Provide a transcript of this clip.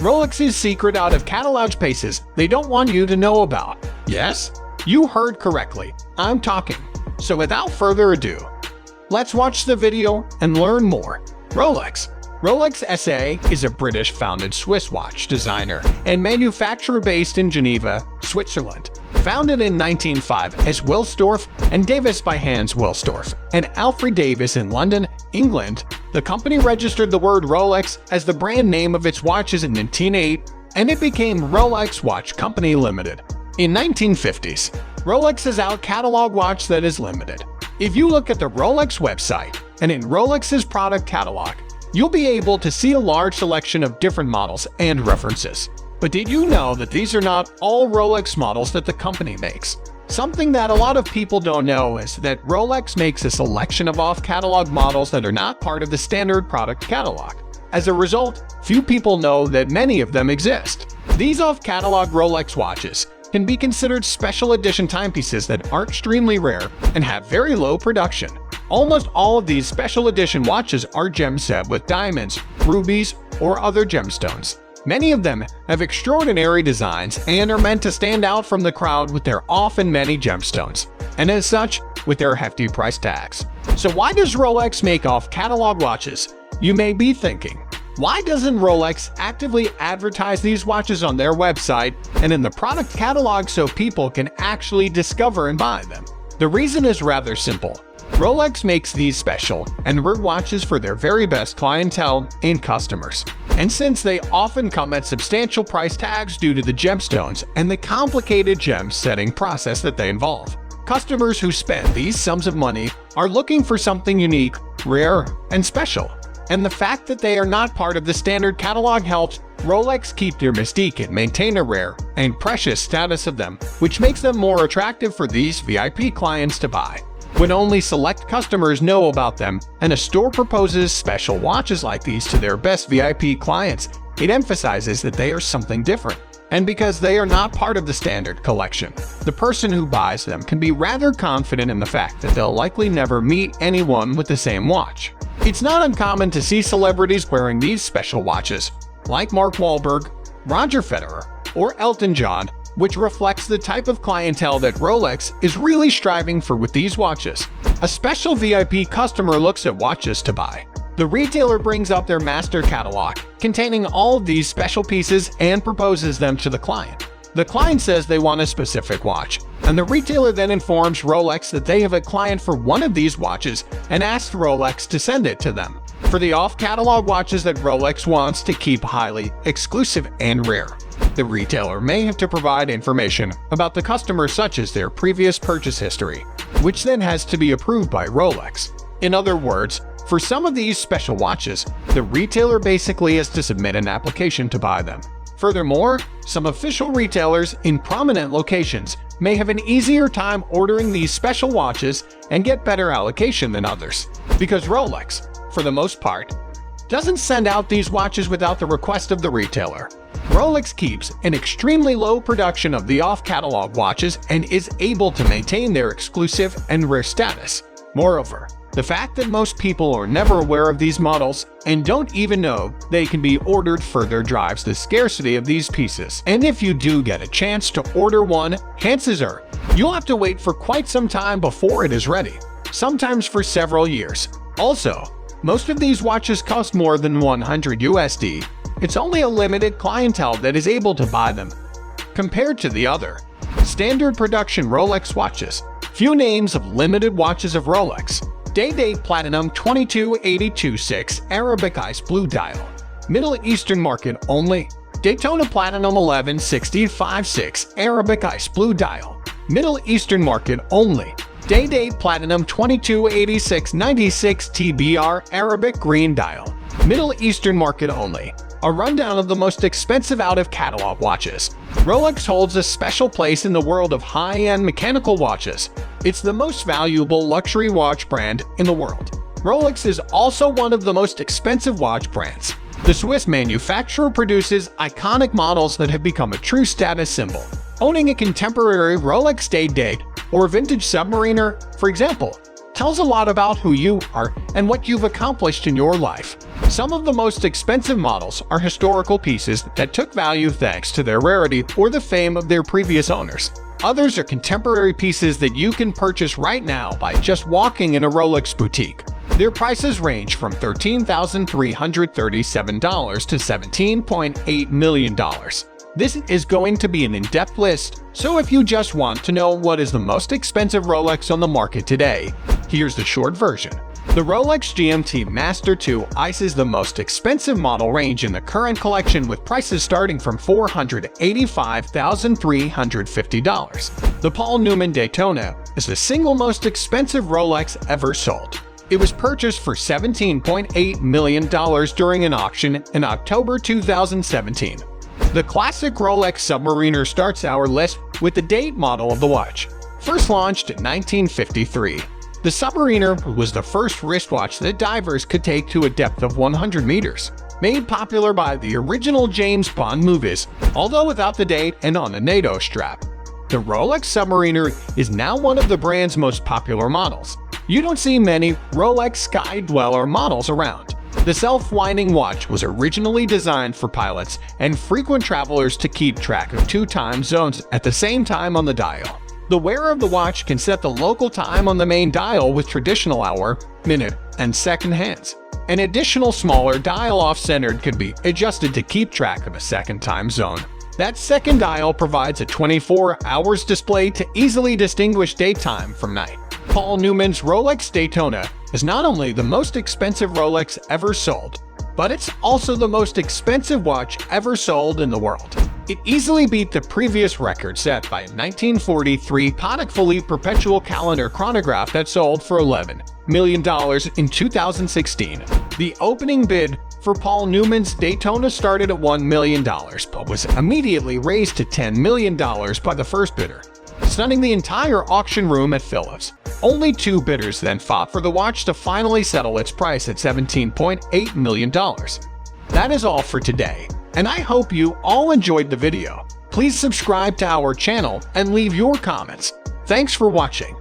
Rolex's secret out-of-catalog pieces they don't want you to know about. Yes, you heard correctly. I'm talking. So without further ado, let's watch the video and learn more. Rolex. Rolex SA is a British-founded Swiss watch designer and manufacturer based in Geneva, Switzerland. Founded in 1905 as Wilsdorf and Davis by Hans Wilsdorf and Alfred Davis in London, England, the company registered the word Rolex as the brand name of its watches in 1908, and it became Rolex Watch Company Limited. In 1950s, Rolex has out catalog watch that is limited. If you look at the Rolex website and in Rolex's product catalog, you'll be able to see a large selection of different models and references. But did you know that these are not all Rolex models that the company makes? Something that a lot of people don't know is that Rolex makes a selection of off-catalog models that are not part of the standard product catalog. As a result, few people know that many of them exist. These off-catalog Rolex watches can be considered special edition timepieces that are extremely rare and have very low production. Almost all of these special edition watches are gem-set with diamonds, rubies, or other gemstones. Many of them have extraordinary designs and are meant to stand out from the crowd with their often many gemstones, and as such, with their hefty price tags. So why does Rolex make off-catalog watches? You may be thinking, why doesn't Rolex actively advertise these watches on their website and in the product catalog so people can actually discover and buy them? The reason is rather simple. Rolex makes these special and rare watches for their very best clientele and customers. And since they often come at substantial price tags due to the gemstones and the complicated gem setting process that they involve, customers who spend these sums of money are looking for something unique, rare, and special. And the fact that they are not part of the standard catalog helps Rolex keep their mystique and maintain a rare and precious status of them, which makes them more attractive for these VIP clients to buy. When only select customers know about them and a store proposes special watches like these to their best VIP clients, it emphasizes that they are something different. And because they are not part of the standard collection, the person who buys them can be rather confident in the fact that they'll likely never meet anyone with the same watch. It's not uncommon to see celebrities wearing these special watches, like Mark Wahlberg, Roger Federer, or Elton John, which reflects the type of clientele that Rolex is really striving for with these watches. A special VIP customer looks at watches to buy. The retailer brings up their master catalog, containing all of these special pieces and proposes them to the client. The client says they want a specific watch, and the retailer then informs Rolex that they have a client for one of these watches and asks Rolex to send it to them. For the off-catalog watches that Rolex wants to keep highly exclusive and rare, the retailer may have to provide information about the customer such as their previous purchase history, which then has to be approved by Rolex. In other words, for some of these special watches, the retailer basically has to submit an application to buy them. Furthermore, some official retailers in prominent locations may have an easier time ordering these special watches and get better allocation than others, because Rolex, for the most part, doesn't send out these watches without the request of the retailer. Rolex keeps an extremely low production of the off-catalog watches and is able to maintain their exclusive and rare status. Moreover, the fact that most people are never aware of these models and don't even know they can be ordered further drives the scarcity of these pieces. And if you do get a chance to order one, chances are you'll have to wait for quite some time before it is ready, sometimes for several years. Also, most of these watches cost more than $100. It's only a limited clientele that is able to buy them. Compared to the other standard production Rolex watches, few names of limited watches of Rolex. Day-Date Platinum 2282/6 Arabic Ice Blue Dial, Middle Eastern market only. Daytona Platinum 1160/6 Arabic Ice Blue Dial, Middle Eastern market only. Day-Date Platinum 2286/96 TBR Arabic Green Dial, Middle Eastern market only. A rundown of the most expensive out-of-catalog watches. Rolex holds a special place in the world of high-end mechanical watches. It's the most valuable luxury watch brand in the world. Rolex is also one of the most expensive watch brands. The Swiss manufacturer produces iconic models that have become a true status symbol. Owning a contemporary Rolex Day-Date or vintage Submariner, for example, tells a lot about who you are and what you've accomplished in your life. Some of the most expensive models are historical pieces that took value thanks to their rarity or the fame of their previous owners. Others are contemporary pieces that you can purchase right now by just walking in a Rolex boutique. Their prices range from $13,337 to $17.8 million. This is going to be an in-depth list, so if you just want to know what is the most expensive Rolex on the market today, here's the short version. The Rolex GMT Master 2 Ice is the most expensive model range in the current collection, with prices starting from $485,350. The Paul Newman Daytona is the single most expensive Rolex ever sold. It was purchased for $17.8 million during an auction in October 2017. The classic Rolex Submariner starts our list with the date model of the watch. First launched in 1953, the Submariner was the first wristwatch that divers could take to a depth of 100 meters. Made popular by the original James Bond movies, although without the date and on a NATO strap. The Rolex Submariner is now one of the brand's most popular models. You don't see many Rolex Sky Dweller models around. The self-winding watch was originally designed for pilots and frequent travelers to keep track of 2 time zones at the same time on the dial. The wearer of the watch can set the local time on the main dial with traditional hour, minute, and second hands. An additional smaller dial off-centered could be adjusted to keep track of a second time zone. That second dial provides a 24 hours display to easily distinguish daytime from night. Paul Newman's Rolex Daytona is not only the most expensive Rolex ever sold, but it's also the most expensive watch ever sold in the world. It easily beat the previous record set by a 1943 Patek Philippe perpetual calendar chronograph that sold for $11 million in 2016. The opening bid for Paul Newman's Daytona started at $1 million, but was immediately raised to $10 million by the first bidder, stunning the entire auction room at Phillips. Only 2 bidders then fought for the watch to finally settle its price at $17.8 million. That is all for today, and I hope you all enjoyed the video. Please subscribe to our channel and leave your comments. Thanks for watching.